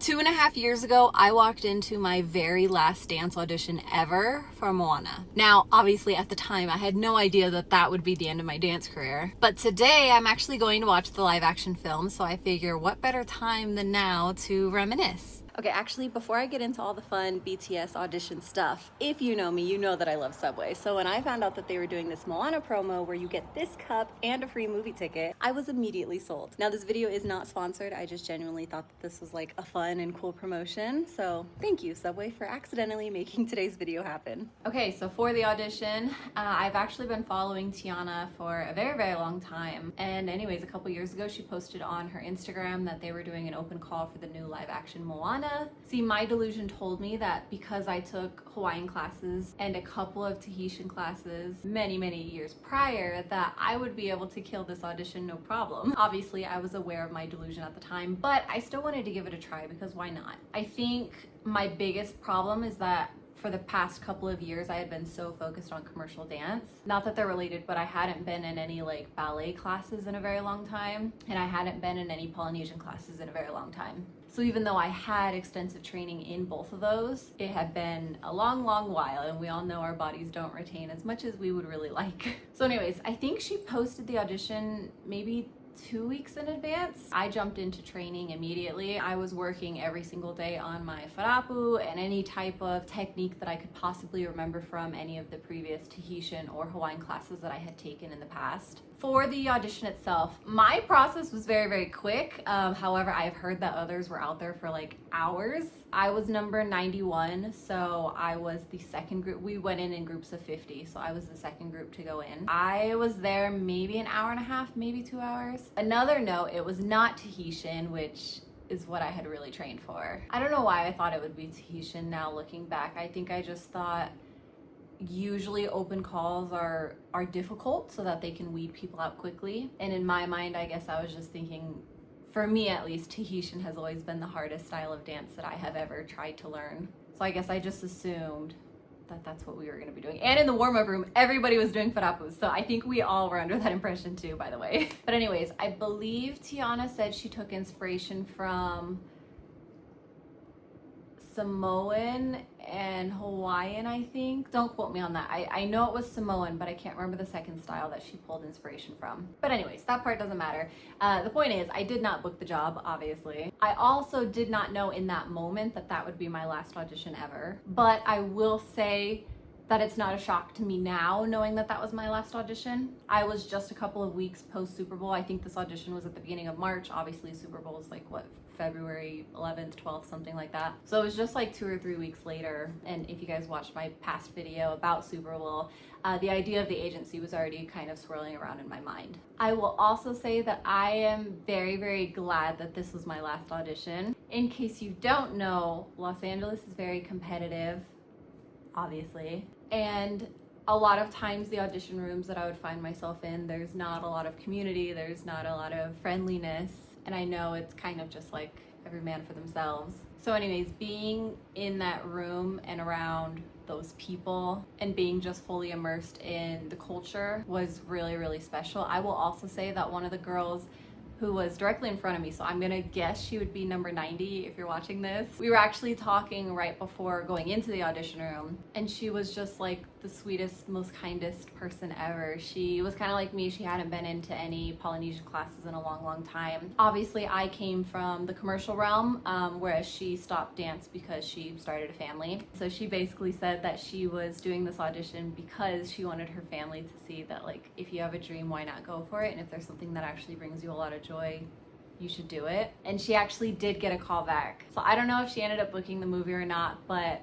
2.5 years ago, I walked into my very last dance audition ever for Moana. Now, obviously at the time, I had no idea that that would be the end of my dance career. But today, I'm actually going to watch the live action film, so I figure what better time than now to reminisce. Okay, actually, before I get into all the fun BTS audition stuff, if you know me, you know that I love Subway. So when I found out that they were doing this Moana promo where you get this cup and a free movie ticket, I was immediately sold. Now, this video is not sponsored. I just genuinely thought that this was like a fun and cool promotion. So thank you, Subway, for accidentally making today's video happen. Okay, so for the audition, I've actually been following Tiana for a very, very long time. And anyways, a couple years ago, she posted on her Instagram that they were doing an open call for the new live action Moana. See, my delusion told me that because I took Hawaiian classes and a couple of Tahitian classes many, many years prior, that I would be able to kill this audition no problem. Obviously, I was aware of my delusion at the time, but I still wanted to give it a try because why not? I think my biggest problem is that for the past couple of years, I had been so focused on commercial dance. Not that they're related, but I hadn't been in any like ballet classes in a very long time, and I hadn't been in any Polynesian classes in a very long time. So even though I had extensive training in both of those, it had been a long, long while, and we all know our bodies don't retain as much as we would really like. So anyways, I think she posted the audition maybe 2 weeks in advance. I jumped into training immediately. I was working every single day on my wharapu and any type of technique that I could possibly remember from any of the previous Tahitian or Hawaiian classes that I had taken in the past. For the audition itself, my process was very, very quick. However, I've heard that others were out there for like hours. I was number 91, so I was the second group. We went in groups of 50, so I was the second group to go in. I was there maybe an hour and a half, maybe 2 hours. Another note, it was not Tahitian, which is what I had really trained for. I don't know why I thought it would be Tahitian now looking back. I think I just thought usually open calls are difficult so that they can weed people out quickly. And in my mind, I guess I was just thinking, for me at least, Tahitian has always been the hardest style of dance that I have ever tried to learn. So I guess I just assumed that that's what we were going to be doing. And in the warm-up room, everybody was doing wharapus. So I think we all were under that impression too, by the way. But anyways, I believe Tiana said she took inspiration from Samoan and Hawaiian, I think. Don't quote me on that. I know it was Samoan, but I can't remember the second style that she pulled inspiration from. But anyways, that part doesn't matter. The point is, I did not book the job, obviously. I also did not know in that moment that that would be my last audition ever. But I will say that it's not a shock to me now knowing that that was my last audition. I was just a couple of weeks post Super Bowl. I think this audition was at the beginning of March. Obviously, Super Bowl is like, what, February 11th, 12th, something like that. So it was just like 2 or 3 weeks later. And if you guys watched my past video about Super Bowl, the idea of the agency was already kind of swirling around in my mind. I will also say that I am very, very glad that this was my last audition. In case you don't know, Los Angeles is very competitive, obviously. And a lot of times the audition rooms that I would find myself in, there's not a lot of community, there's not a lot of friendliness. And I know it's kind of just like every man for themselves. So anyways, being in that room and around those people and being just fully immersed in the culture was really, really special. I will also say that one of the girls who was directly in front of me, so I'm gonna guess she would be number 90 if you're watching this. We were actually talking right before going into the audition room, and she was just like the sweetest, most kindest person ever. She was kind of like me. She hadn't been into any Polynesian classes in a long, long time. Obviously, I came from the commercial realm, whereas she stopped dance because she started a family. So she basically said that she was doing this audition because she wanted her family to see that, like, if you have a dream, why not go for it? And if there's something that actually brings you a lot of joy, you should do it. And she actually did get a call back. So I don't know if she ended up booking the movie or not, but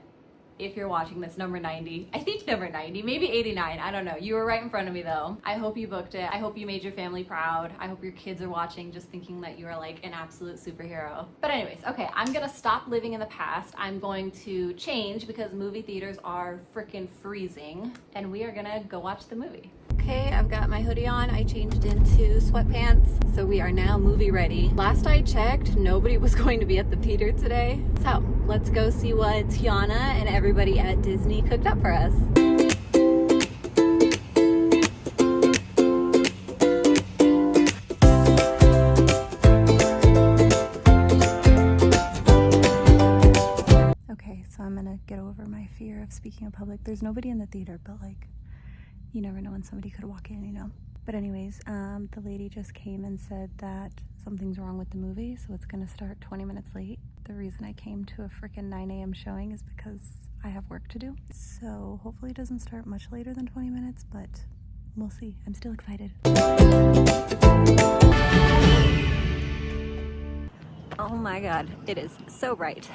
if you're watching this, number 90, I think number 90, maybe 89, I don't know. You were right in front of me though. I hope you booked it. I hope you made your family proud. I hope your kids are watching just thinking that you are like an absolute superhero. But anyways, okay, I'm gonna stop living in the past. I'm going to change because movie theaters are freaking freezing, and we are gonna go watch the movie. Okay, I've got my hoodie on. I changed into sweatpants, so we are now movie ready. Last I checked, nobody was going to be at the theater today. So let's go see what Tiana and everybody at Disney cooked up for us. get over my fear of speaking in public. There's nobody in the theater, but like, you never know when somebody could walk in, you know? But anyways, the lady just came and said that something's wrong with the movie, so it's gonna start 20 minutes late. The reason I came to a freaking 9 a.m. showing is because I have work to do. So hopefully it doesn't start much later than 20 minutes, but we'll see. I'm still excited. Oh my god, it is so bright.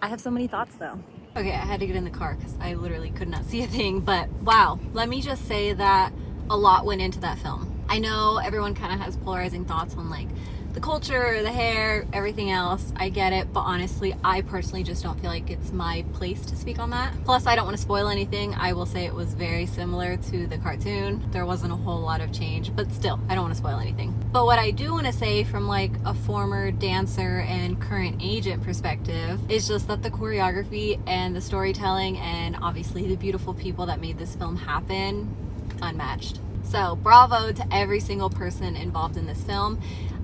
I have so many thoughts though. Okay, I had to get in the car because I literally could not see a thing, but wow, let me just say that a lot went into that film. I know everyone kind of has polarizing thoughts on like the culture, the hair, everything else. I get it, but honestly, I personally just don't feel like it's my place to speak on that. Plus, I don't want to spoil anything. I will say it was very similar to the cartoon. There wasn't a whole lot of change, but still, I don't want to spoil anything. But what I do want to say from like a former dancer and current agent perspective is just that the choreography and the storytelling and obviously the beautiful people that made this film happen, unmatched. So bravo to every single person involved in this film.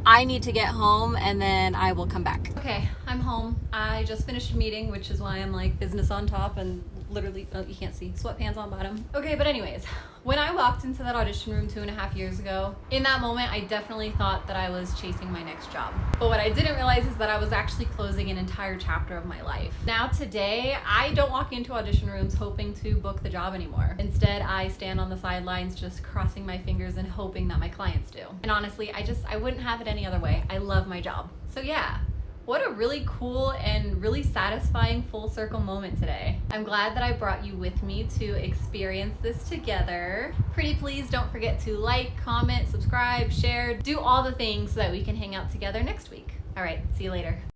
I need to get home and then I will come back. Okay, I'm home. I just finished a meeting, which is why I'm like business on top and literally, oh, you can't see, sweatpants on bottom. Okay, but anyways, when I walked into that audition room 2.5 years ago, in that moment, I definitely thought that I was chasing my next job. But what I didn't realize is that I was actually closing an entire chapter of my life. Now today, I don't walk into audition rooms hoping to book the job anymore. Instead, I stand on the sidelines just crossing my fingers and hoping that my clients do. And honestly, I wouldn't have it any other way. I love my job. So yeah. What a really cool and really satisfying full circle moment today. I'm glad that I brought you with me to experience this together. Pretty please don't forget to like, comment, subscribe, share, do all the things so that we can hang out together next week. All right, see you later.